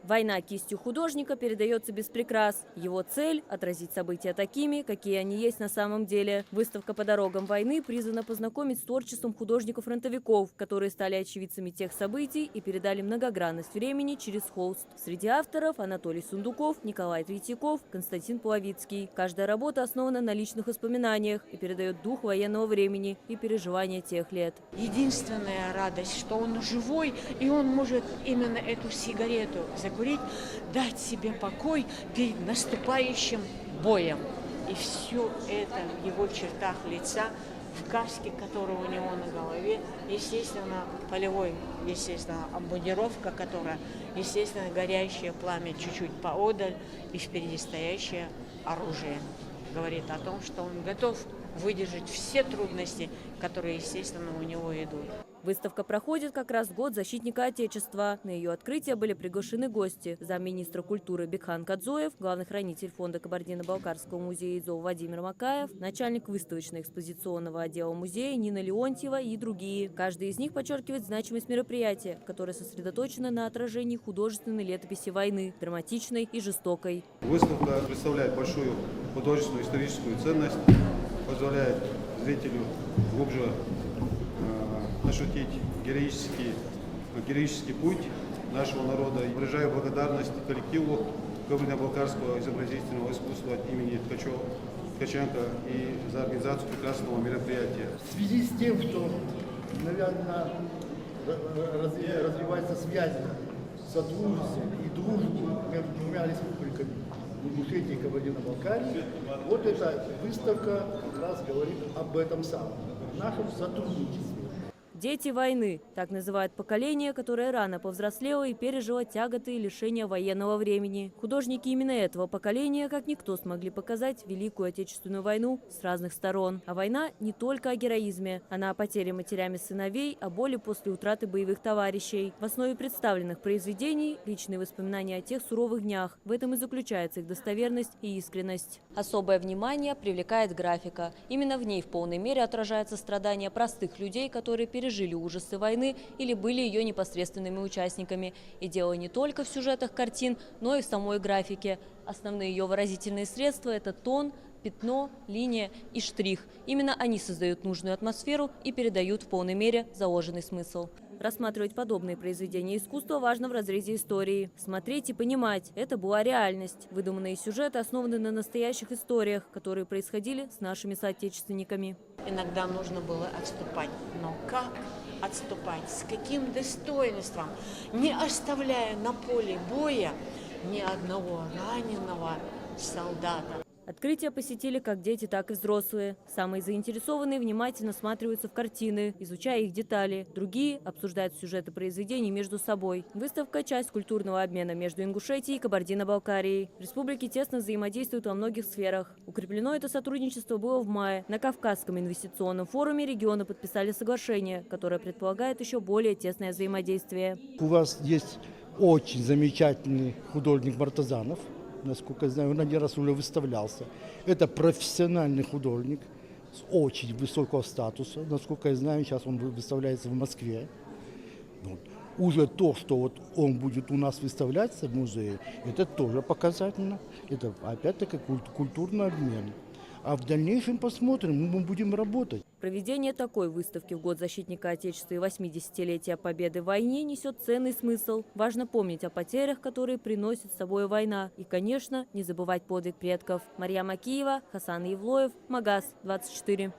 Война кистью художника передается без прикрас. Его цель – отразить события такими, какие они есть на самом деле. Выставка «По дорогам войны» призвана познакомить с творчеством художников-фронтовиков, которые стали очевидцами тех событий и передали многогранность времени через холст. Среди авторов – Анатолий Сундуков, Николай Третьяков, Константин Половицкий. Каждая работа основана на личных воспоминаниях и передает дух военного времени и переживания тех лет. Единственная радость, что он живой, и он может именно эту сигарету закурить, дать себе покой перед наступающим боем. И все это в его чертах лица, в каске, которая у него на голове, естественно, полевой, естественно, обмундировка, которая, естественно, горящее пламя чуть-чуть поодаль и впереди стоящее оружие. Говорит о том, что он готов выдержать все трудности, которые, естественно, у него идут. Выставка проходит как раз в год защитника Отечества. На ее открытие были приглашены гости. Замминистра культуры Бекхан Кадзоев, главный хранитель фонда Кабардино-Балкарского музея ИЗОВ Владимир Макаев, начальник выставочно-экспозиционного отдела музея Нина Леонтьева и другие. Каждый из них подчеркивает значимость мероприятия, которое сосредоточено на отражении художественной летописи войны, драматичной и жестокой. Выставка представляет большую художественную историческую ценность, позволяет зрителю глубже ощутить героический путь нашего народа. И выражаю благодарность коллективу Кабардино-Балкарского изобразительного искусства от имени Ткаченко и за организацию прекрасного мероприятия. В связи с тем, что, наверное, развивается связь, сотрудничество и дружбу между двумя республиками Ингушетии и Кабардино-Балкарии, вот эта выставка как раз говорит об этом самом, о нашем сотрудничестве. Дети войны – так называют поколение, которое рано повзрослело и пережило тяготы и лишения военного времени. Художники именно этого поколения, как никто, смогли показать Великую Отечественную войну с разных сторон. А война не только о героизме. Она о потере матерями сыновей, о боли после утраты боевых товарищей. В основе представленных произведений – личные воспоминания о тех суровых днях. В этом и заключается их достоверность и искренность. Особое внимание привлекает графика. Именно в ней в полной мере отражается страдания простых людей, которые пережили ужасы войны или были ее непосредственными участниками. И дело не только в сюжетах картин, но и в самой графике. Основные ее выразительные средства – это тон, пятно, линия и штрих. Именно они создают нужную атмосферу и передают в полной мере заложенный смысл. Рассматривать подобные произведения искусства важно в разрезе истории. Смотреть и понимать – это была реальность. Выдуманные сюжеты основаны на настоящих историях, которые происходили с нашими соотечественниками. Иногда нужно было отступать. Но как отступать? С каким достоинством? Не оставляя на поле боя ни одного раненого солдата. Открытие посетили как дети, так и взрослые. Самые заинтересованные внимательно всматриваются в картины, изучая их детали. Другие обсуждают сюжеты произведений между собой. Выставка – часть культурного обмена между Ингушетией и Кабардино-Балкарией. Республики тесно взаимодействуют во многих сферах. Укреплено это сотрудничество было в мае. На Кавказском инвестиционном форуме регионы подписали соглашение, которое предполагает еще более тесное взаимодействие. У вас есть очень замечательный художник Мартазанов. Насколько я знаю, он один раз уже выставлялся. Это профессиональный художник с очень высокого статуса. Насколько я знаю, сейчас он выставляется в Москве. Вот. Уже то, что вот он будет у нас выставляться в музее, это тоже показательно. Это опять-таки культурный обмен. А в дальнейшем посмотрим, мы будем работать. Проведение такой выставки в год защитника Отечества и 80-летия Победы в войне несет ценный смысл. Важно помнить о потерях, которые приносит с собой война. И, конечно, не забывать подвиг предков. Марьям Акиева, Хасан Евлоев, Магаз 24.